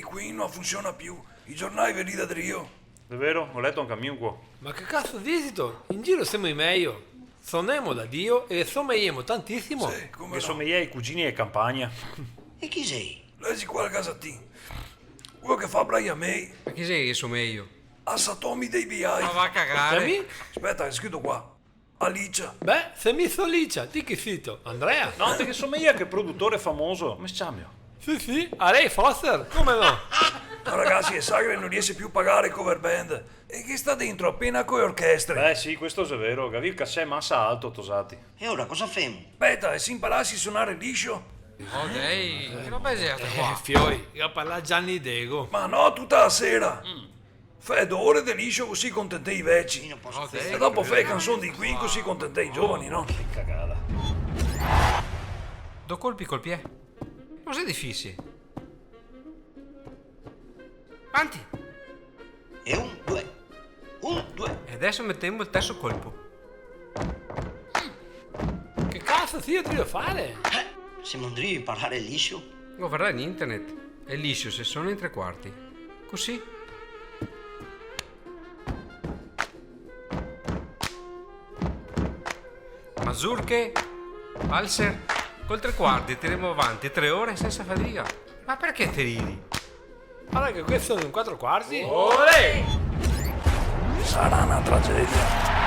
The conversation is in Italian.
qui non funziona più. I giornali vedi da Drio. È vero, ho letto anche a mio qua. Ma che cazzo dici tu? In giro siamo i meglio. Suoniamo da Dio e sommeiamo tantissimo. Sì, come Che no. somiglia ai cugini e campagna. E chi sei? Leggi qua la casatina. Quello che fa Brian May. Ma chi sei che so meglio? A Satomi dei BI. Ma va a cagare. Semi? Aspetta, è scritto qua. Alicia. Beh, se mi solicia, di chi sito? Andrea? No, che somiglia che produttore famoso. Ma scambio. Sì, sì, a lei Foster, come no? Ma ragazzi, è Sagre non riesce più a pagare cover band. E che sta dentro appena coi orchestre. Beh sì, questo è vero. Gavi il cassè massa alto, tosati. E ora cosa femo? Aspetta, e se imparassi a suonare liscio? Ok, che roba è questa qua? Fiori, io parla Gianni Dego. Ma no, tutta la sera. Fai 2 ore di liscio così contentei i vecchi. Non posso Ok. E dopo fai canzoni di qui così contentei i giovani, no? Che cagata. Do colpi col piede. Non sei difficile. Avanti. E 1, 2. 1, 2. E adesso mettiamo il terzo colpo. Che cazzo io devo fare? Se non devi parlare liscio? Guarda in internet. È liscio se sono in 3/4. Così. Mazurche, valser, col 3/4 tiriamo avanti 3 ore senza fatica. Ma perché ti ridi? Guarda che questo è un 4/4. Sarà una tragedia.